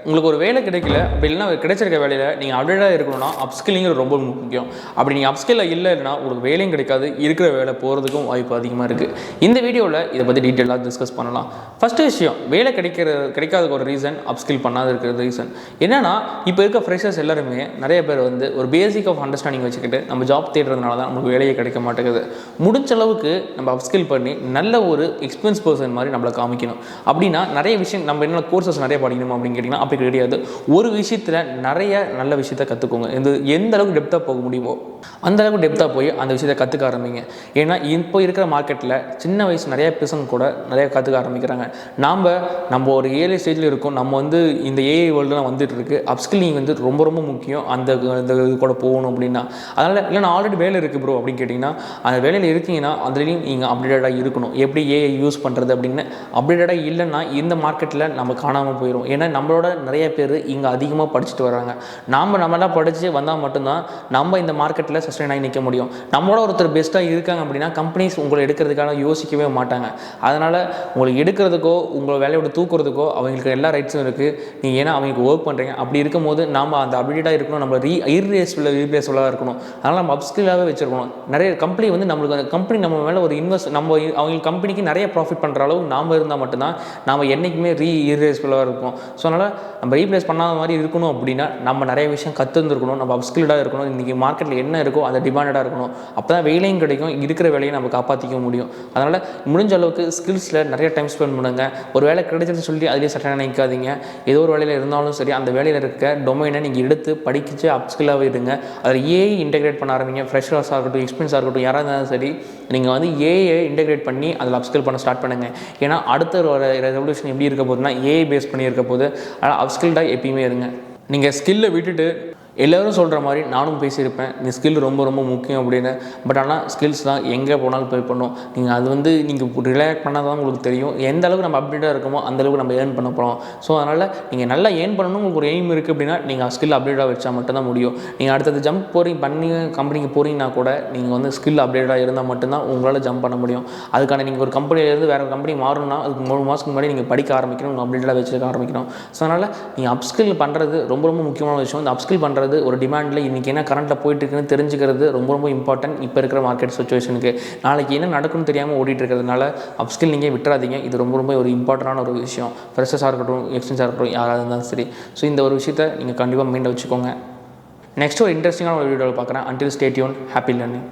உங்களுக்கு ஒரு வேலை கிடைக்கல, அப்படி இல்லைனா கிடைச்சிருக்க வேலையில் நீங்கள் அப்டேட்டாக இருக்கணும்னா அப்ஸ்கில்லிங்கிறது ரொம்ப முக்கியம். அப்படி நீங்கள் அப்ஸ்கில்ல இல்லைன்னா உங்களுக்கு வேலையும் கிடைக்காது, இருக்கிற வேலை போகிறதுக்கும் வாய்ப்பு அதிகமாக இருக்குது. இந்த வீடியோவில் இதை பற்றி டீட்டெயிலாக டிஸ்கஸ் பண்ணலாம். ஃபஸ்ட்டு விஷயம், வேலை கிடைக்காததுக்கு ஒரு ரீசன் அப்ஸ்கில் பண்ணாத இருக்கிற ரீசன் என்னென்னா, இப்போ இருக்க ஃப்ரெஷர்ஸ் எல்லாருமே நிறைய பேர் வந்து ஒரு பேசிக் ஆஃப் அண்டர்ஸ்டாண்டிங் வச்சுக்கிட்டு நம்ம ஜாப் தேடுறதுனால தான் நமக்கு வேலையே கிடைக்க மாட்டேங்குது. முடிஞ்ச அளவுக்கு நம்ம அப்ஸ்கில் பண்ணி நல்ல ஒரு எக்ஸ்பீரியன்ஸ் பர்சன் மாதிரி நம்மளை காமிக்கணும். அப்படின்னா நிறைய விஷயம் நம்ம என்ன கோர்சஸ் நிறைய படிக்கணும் அப்படின்னு கேட்டிங்கன்னா அப்படி கிடையாது. ஒரு விஷயத்தில் நிறைய நல்ல விஷயத்தை கற்றுக்கோங்க. எந்த அளவுக்கு டெப்த்தாக போக முடியுமோ அந்த அளவுக்கு டெப்த்தாக போய் அந்த விஷயத்தை கற்றுக்க ஆரம்பிங்க. ஏன்னா இப்போ இருக்கிற மார்க்கெட்டில் சின்ன வயசு நிறைய பசங்க கூட நிறைய கற்றுக்க ஆரம்பிக்கிறாங்க. நம்ம ஒரு ஏழை ஸ்டேஜில் இருக்கோம். நம்ம வந்து இந்த ஏஐ வேர்ல்டுலாம் வந்துட்டு இருக்கு. அப்ஸ்கில்லிங் வந்து ரொம்ப ரொம்ப முக்கியம். அந்த இது கூட போகணும் அப்படின்னா. அதனால் இல்லை நான் ஆல்ரெடி வேலை இருக்குது ப்ரோ அப்படின்னு கேட்டிங்கன்னா அந்த வேலையில் இருக்கீங்கன்னா அதுலேயும் நீங்கள் அப்டேட்டடாக இருக்கணும். எப்படி ஏஐ யூஸ் பண்ணுறது அப்படின்னு அப்டேட்டடாக இல்லைன்னா இந்த மார்க்கெட்டில் நம்ம காணாமல் போயிடும். ஏன்னா நம்மளோட நிறைய பேர் இங்கே அதிகமாக படிச்சுட்டு வராங்க. நம்மளாம் படித்து வந்தால் மட்டும்தான் நம்ம இந்த மார்க்கெட்டில் சஸ்டெயின் ஆகி நிற்க முடியும். நம்மளோட ஒருத்தர் பெஸ்ட்டாக இருக்காங்க அப்படின்னா கம்பெனிஸ் உங்களை எடுக்கிறதுக்காக யோசிக்கவே மாட்டாங்க. அதனால் உங்களுக்கு எடுக்கிறதுக்கோ உங்களை வேலையோட தூக்குறதுக்கோ அவங்களுக்கு எல்லா ரைட்ஸும் இருக்குது. நீங்கள் ஏன்னா அவங்களுக்கு ஒர்க் பண்ணுறீங்க. அப்படி இருக்கும்போது நம்ம அந்த அப்டேட்டாக இருக்கணும். நம்ம ரீப்ளேஸ்ஃபுல்லாக இருக்கணும். அதனால் நம்ம அப்ஸ்கில்லாகவே வச்சுருக்கணும். நிறைய கம்பெனி வந்து நம்மளுக்கு அந்த கம்பெனி நம்ம மேலே ஒரு நம்ம அவங்க கம்பெனிக்கு நிறைய ப்ராஃபிட் பண்ணுற அளவுக்கு நாம் இருந்தால் மட்டும்தான் நம்ம என்றைக்குமே ரீப்ளேஸ்ஃபுல்லாக இருக்கும். ஸோ அதனால் நம்ம ரீப்ளேஸ் பண்ணாத மாதிரி இருக்கணும் அப்படின்னா நம்ம நிறைய விஷயம் கற்றுருந்துருக்கணும். நம்ம அப்ஸ்கில்டாக இருக்கணும். இன்றைக்கி மார்க்கெட்டில் என்ன இருக்கோ அதை டிமாண்டடாக இருக்கணும். அப்போ தான் வேலையும் கிடைக்கும், இருக்கிற வேலையை நம்ம காப்பாற்றிக்க முடியும். அதனால் முடிஞ்ச அளவுக்கு ஸ்கில்ஸில் நிறைய டைம் ஸ்பெண்ட் பண்ணுங்கள். ஒரு வேலை கிடைச்சதுன்னு சொல்லி அதிலே சட்டை நினைக்காதீங்க. ஏதோ ஒரு வேலையில் இருந்தாலும் சரி அந்த வேலையில் இருக்க டொமைனை நீங்கள் எடுத்து படிக்கிச்சு அப்ஸ்கில்லாகவே இருங்க. அதில் ஏஐ இன்டெகிரேட் பண்ண ஆரம்பிங்க. ஃப்ரெஷர்ஸாக இருக்கட்டும், எக்ஸ்பீரியன்ஸாக இருக்கட்டும், யாராக இருந்தாலும் சரி நீங்கள் வந்து ஏஐ இன்டெகிரேட் பண்ணி அதில் அப்ஸ்கில் பண்ண ஸ்டார்ட் பண்ணுங்கள். ஏன்னா அடுத்த ஒரு ரெவல்யூஷன் எப்படி இருக்க போதுன்னா ஏஐ பேஸ் பண்ணி இருக்க போது. அதனால் அப்ஸ்கில்டாக எப்பயுமே இருங்க. நீங்கள் ஸ்கில்லை விட்டுட்டு எல்லோரும் சொல்கிற மாதிரி நானும் பேசியிருப்பேன், இந்த ஸ்கில் ரொம்ப ரொம்ப முக்கியம் அப்படின்னு. பட் ஆனால் ஸ்கில்ஸ் தான் எங்கே போனாலும் போய் பண்ணும். நீங்கள் அது வந்து நீங்கள் ரிலாக்ட் பண்ணால் தான் உங்களுக்கு தெரியும் எந்த அளவுக்கு நம்ம அப்டேட்டாக இருக்கோமோ அந்தளவுக்கு நம்ம ஏர்ன் பண்ண போகிறோம். ஸோ அதனால் நீங்கள் நல்லா ஏர்ன் பண்ணணும் உங்களுக்கு ஒரு எய்ம் இருக்குது அப்படின்னா நீங்கள் ஸ்கில் அப்டேட்டாக வச்சா மட்டும்தான் முடியும். நீங்கள் அடுத்தது ஜம்ப் பண்ணி கம்பெனிக்கு போகிறீங்கன்னா கூட நீங்கள் வந்து ஸ்கில் அப்டேட்டாக இருந்தால் மட்டும்தான் உங்களால் ஜம்ப் பண்ண முடியும். அதுக்கான நீங்கள் ஒரு கம்பெனியிலேருந்து வேறு கம்பெனி மாறணும்னா அதுக்கு 3 மாதத்துக்கு முன்னாடி நீங்கள் படிக்க ஆரம்பிக்கணும், நீங்கள் அப்டேட்டாக வச்சுக்க ஆரம்பிக்கணும். ஸோ அதனால் நீங்கள் அப்ஸ்கில் பண்ணுறது ரொம்ப ரொம்ப முக்கியமான விஷயம். இந்த அப்ஸ்கில் பண்ணுறது ஒரு டிமாண்டில் இன்றைக்கி என்ன கரண்ட்டில் போயிட்டு இருக்குன்னு தெரிஞ்சுக்கிறது ரொம்ப ரொம்ப இம்பார்ட்டன்ட். இப்போ இருக்கிற மார்க்கெட் சிச்சுவேஷனுக்கு நாளைக்கு என்ன நடக்கும்னு தெரியாமல் ஓடிட்டு இருக்கிறதுனால அப்ஸ்கில் நீங்கள் விட்டுறாதீங்க. இது ரொம்ப ரொம்ப ஒரு இம்பார்ட்டண்டான ஒரு விஷயம். ஃப்ரெஷர்ஸாக இருக்கட்டும், எக்ஸ்பீரியன்ஸாக இருக்கட்டும், யாராக இருந்தாலும் சரி. ஸோ இந்த ஒரு விஷயத்தை நீங்கள் கண்டிப்பாக மைண்டில் வச்சுக்கோங்க. நெக்ஸ்ட் ஒரு இன்ட்ரெஸ்டிங்கான ஒரு வீடியோவில் பார்க்குறேன். Until stay tune. Happy learning.